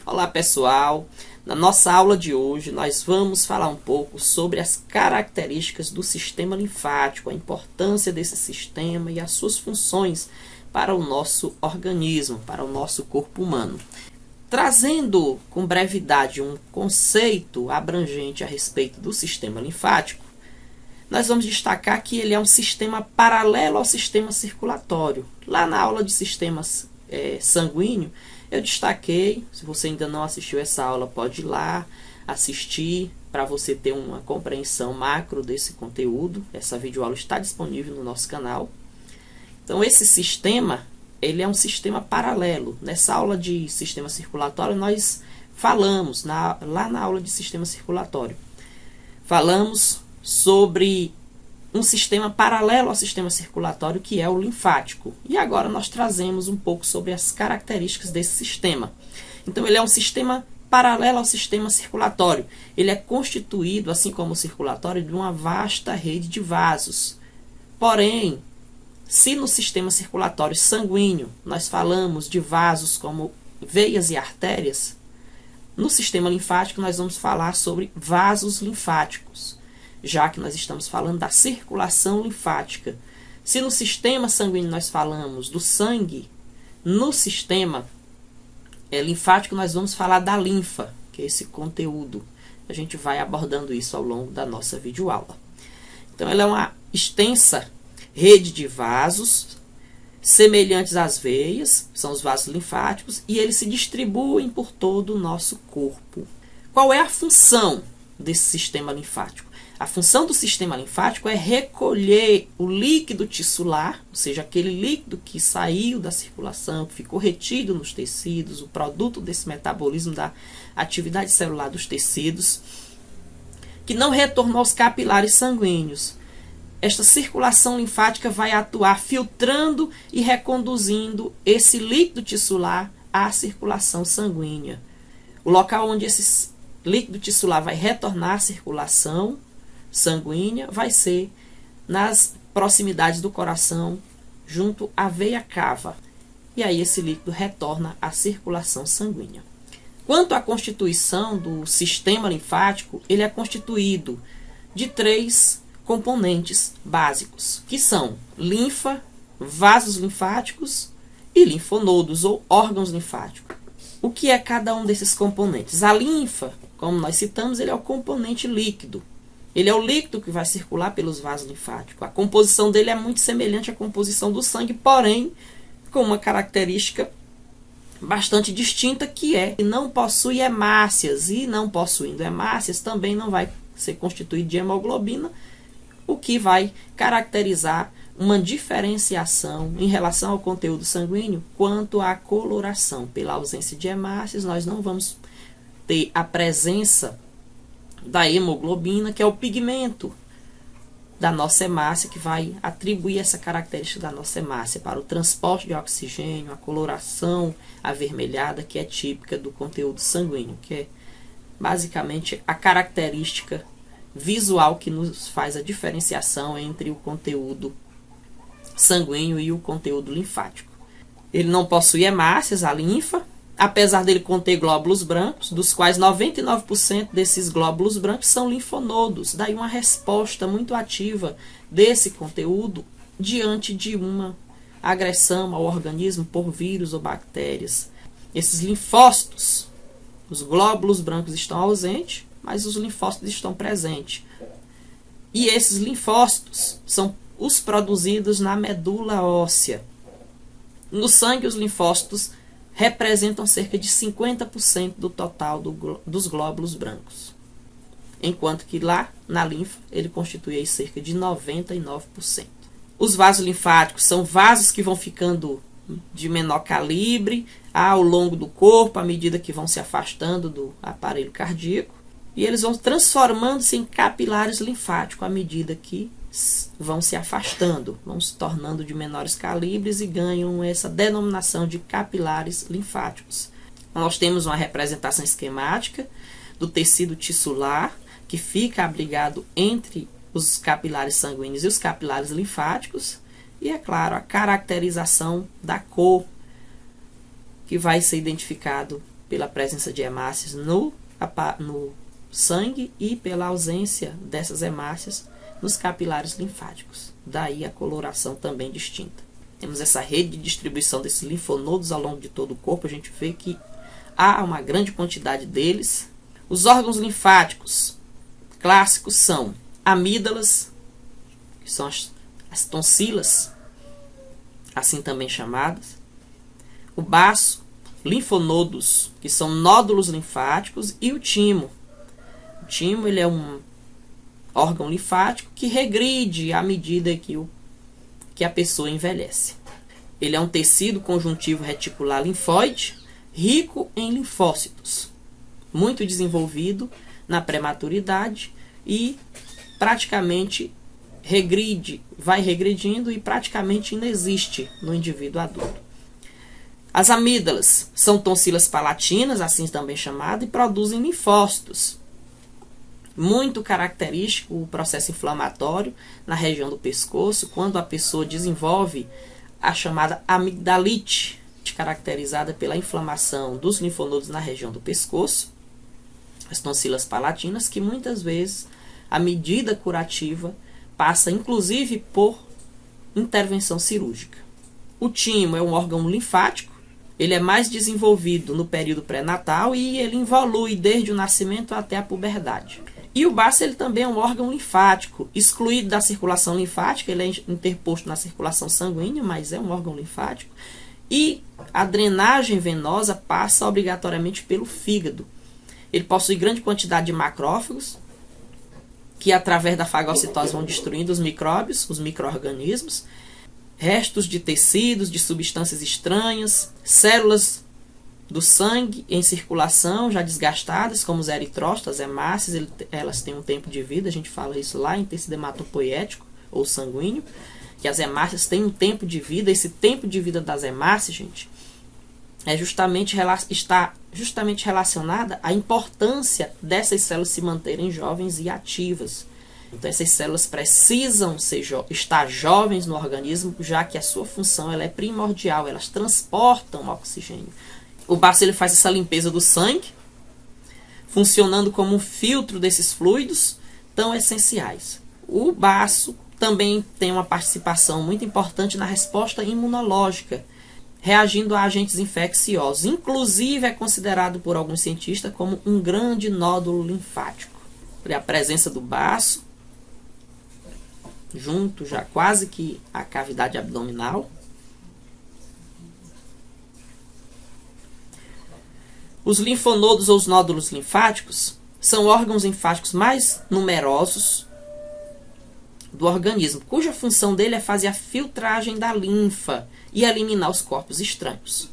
Olá pessoal, na nossa aula de hoje nós vamos falar um pouco sobre as características do sistema linfático, a importância desse sistema e as suas funções para o nosso organismo, para o nosso corpo humano. Trazendo com brevidade um conceito abrangente a respeito do sistema linfático, nós vamos destacar que ele é um sistema paralelo ao sistema circulatório. Lá na aula de sistemas sanguíneo, eu destaquei, se você ainda não assistiu essa aula, pode ir lá assistir para você ter uma compreensão macro desse conteúdo. Essa videoaula está disponível no nosso canal. Então, esse sistema, ele é um sistema paralelo. Nessa aula de sistema circulatório, nós falamos, lá na aula de sistema circulatório, falamos sobre um sistema paralelo ao sistema circulatório, que é o linfático. E agora nós trazemos um pouco sobre as características desse sistema. Então, ele é um sistema paralelo ao sistema circulatório. Ele é constituído, assim como o circulatório, de uma vasta rede de vasos. Porém, se no sistema circulatório sanguíneo nós falamos de vasos como veias e artérias, no sistema linfático nós vamos falar sobre vasos linfáticos, já que nós estamos falando da circulação linfática. Se no sistema sanguíneo nós falamos do sangue, no sistema linfático nós vamos falar da linfa, que é esse conteúdo. A gente vai abordando isso ao longo da nossa videoaula. Então, ela é uma extensa rede de vasos semelhantes às veias, são os vasos linfáticos, e eles se distribuem por todo o nosso corpo. Qual é a função desse sistema linfático? A função do sistema linfático é recolher o líquido tissular, ou seja, aquele líquido que saiu da circulação, que ficou retido nos tecidos, o produto desse metabolismo da atividade celular dos tecidos, que não retornou aos capilares sanguíneos. Esta circulação linfática vai atuar filtrando e reconduzindo esse líquido tissular à circulação sanguínea. O local onde esse líquido tissular vai retornar à circulação sanguínea vai ser nas proximidades do coração, junto à veia cava. E aí esse líquido retorna à circulação sanguínea. Quanto à constituição do sistema linfático, ele é constituído de 3 componentes básicos, que são linfa, vasos linfáticos e linfonodos, ou órgãos linfáticos. O que é cada um desses componentes? A linfa, como nós citamos, ele é o componente líquido. Ele é o líquido que vai circular pelos vasos linfáticos. A composição dele é muito semelhante à composição do sangue, porém, com uma característica bastante distinta, que é que não possui hemácias. E não possuindo hemácias, também não vai ser constituído de hemoglobina, o que vai caracterizar uma diferenciação em relação ao conteúdo sanguíneo quanto à coloração. Pela ausência de hemácias, nós não vamos ter a presença da hemoglobina, que é o pigmento da nossa hemácia, que vai atribuir essa característica da nossa hemácia para o transporte de oxigênio, a coloração avermelhada, que é típica do conteúdo sanguíneo, que é basicamente a característica visual que nos faz a diferenciação entre o conteúdo sanguíneo e o conteúdo linfático. Ele não possui hemácias, a linfa, apesar dele conter glóbulos brancos, dos quais 99% desses glóbulos brancos são linfonodos. Daí uma resposta muito ativa desse conteúdo diante de uma agressão ao organismo por vírus ou bactérias. Esses linfócitos, os glóbulos brancos estão ausentes, mas os linfócitos estão presentes. E esses linfócitos são os produzidos na medula óssea. No sangue, os linfócitos representam cerca de 50% do total dos glóbulos brancos, enquanto que lá na linfa ele constitui cerca de 99%. Os vasos linfáticos são vasos que vão ficando de menor calibre ao longo do corpo, à medida que vão se afastando do aparelho cardíaco, e eles vão transformando-se em capilares linfáticos à medida que vão se afastando, vão se tornando de menores calibres e ganham essa denominação de capilares linfáticos. Nós temos uma representação esquemática do tecido tissular, que fica abrigado entre os capilares sanguíneos e os capilares linfáticos, e, é claro, a caracterização da cor, que vai ser identificado pela presença de hemácias no sangue e pela ausência dessas hemácias nos capilares linfáticos. Daí a coloração também distinta. Temos essa rede de distribuição desses linfonodos ao longo de todo o corpo. A gente vê que há uma grande quantidade deles. Os órgãos linfáticos clássicos são amígdalas, que são as tonsilas, assim também chamadas. O baço, linfonodos, que são nódulos linfáticos, e o timo. O timo ele é um órgão linfático que regride à medida que a pessoa envelhece. Ele é um tecido conjuntivo reticular linfóide, rico em linfócitos, muito desenvolvido na prematuridade e praticamente vai regredindo e praticamente inexiste no indivíduo adulto. As amígdalas são tonsilas palatinas, assim também chamadas, e produzem linfócitos. Muito característico o processo inflamatório na região do pescoço, quando a pessoa desenvolve a chamada amigdalite, caracterizada pela inflamação dos linfonodos na região do pescoço, as tonsilas palatinas, que muitas vezes a medida curativa passa inclusive por intervenção cirúrgica. O timo é um órgão linfático, ele é mais desenvolvido no período pré-natal e ele evolui desde o nascimento até a puberdade. E o baço ele também é um órgão linfático, excluído da circulação linfática, ele é interposto na circulação sanguínea, mas é um órgão linfático. E a drenagem venosa passa obrigatoriamente pelo fígado. Ele possui grande quantidade de macrófagos, que através da fagocitose vão destruindo os micróbios, os micro-organismos, restos de tecidos, de substâncias estranhas, células do sangue em circulação, já desgastadas, como os eritrócitos, as hemácias, elas têm um tempo de vida, a gente fala isso lá em tecido hematopoético ou sanguíneo, que as hemácias têm um tempo de vida. Esse tempo de vida das hemácias, gente, está justamente relacionada à importância dessas células se manterem jovens e ativas. Então, essas células precisam estar jovens no organismo, já que a sua função ela é primordial, elas transportam oxigênio. O baço ele faz essa limpeza do sangue, funcionando como um filtro desses fluidos tão essenciais. O baço também tem uma participação muito importante na resposta imunológica, reagindo a agentes infecciosos. Inclusive, é considerado por alguns cientistas como um grande nódulo linfático. A presença do baço, junto já quase que à cavidade abdominal. Os linfonodos ou os nódulos linfáticos são órgãos linfáticos mais numerosos do organismo, cuja função dele é fazer a filtragem da linfa e eliminar os corpos estranhos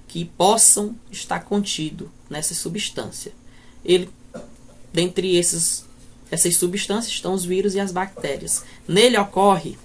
que possam estar contidos nessa substância. Dentre essas substâncias estão os vírus e as bactérias. Nele ocorre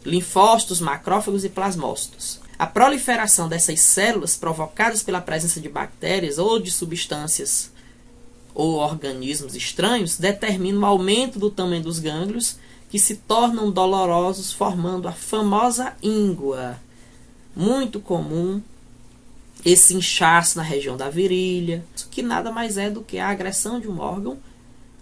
linfócitos, macrófagos e plasmócitos. A proliferação dessas células provocadas pela presença de bactérias ou de substâncias ou organismos estranhos determina o aumento do tamanho dos gânglios, que se tornam dolorosos, formando a famosa íngua. Muito comum esse inchaço na região da virilha, que nada mais é do que a agressão de um órgão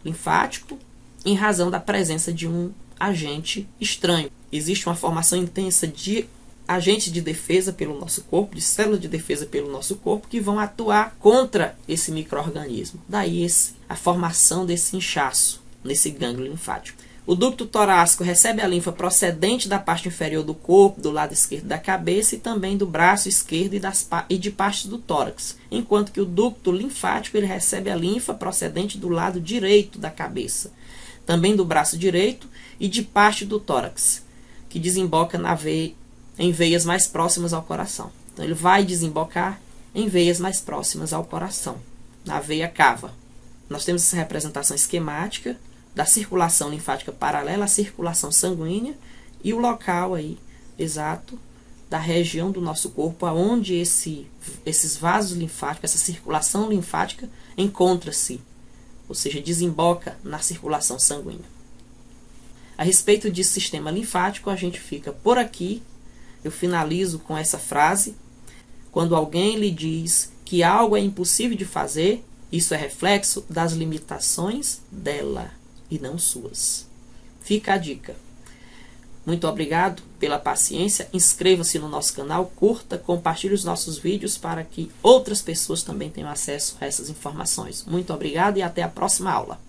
linfático em razão da presença de um agente estranho. Existe uma formação intensa de agentes de defesa pelo nosso corpo, de células de defesa pelo nosso corpo, que vão atuar contra esse micro-organismo. Daí a formação desse inchaço nesse gânglio linfático. O ducto torácico recebe a linfa procedente da parte inferior do corpo, do lado esquerdo da cabeça e também do braço esquerdo e de partes do tórax, enquanto que o ducto linfático ele recebe a linfa procedente do lado direito da cabeça, também do braço direito e de parte do tórax, que desemboca em veias mais próximas ao coração. Então ele vai desembocar em veias mais próximas ao coração, na veia cava. Nós temos essa representação esquemática da circulação linfática paralela à circulação sanguínea e o local aí exato da região do nosso corpo onde esses vasos linfáticos, essa circulação linfática encontra-se, ou seja, desemboca na circulação sanguínea. A respeito de sistema linfático, a gente fica por aqui. Eu finalizo com essa frase: quando alguém lhe diz que algo é impossível de fazer, isso é reflexo das limitações dela e não suas. Fica a dica. Muito obrigado pela paciência. Inscreva-se no nosso canal, curta, compartilhe os nossos vídeos para que outras pessoas também tenham acesso a essas informações. Muito obrigado e até a próxima aula.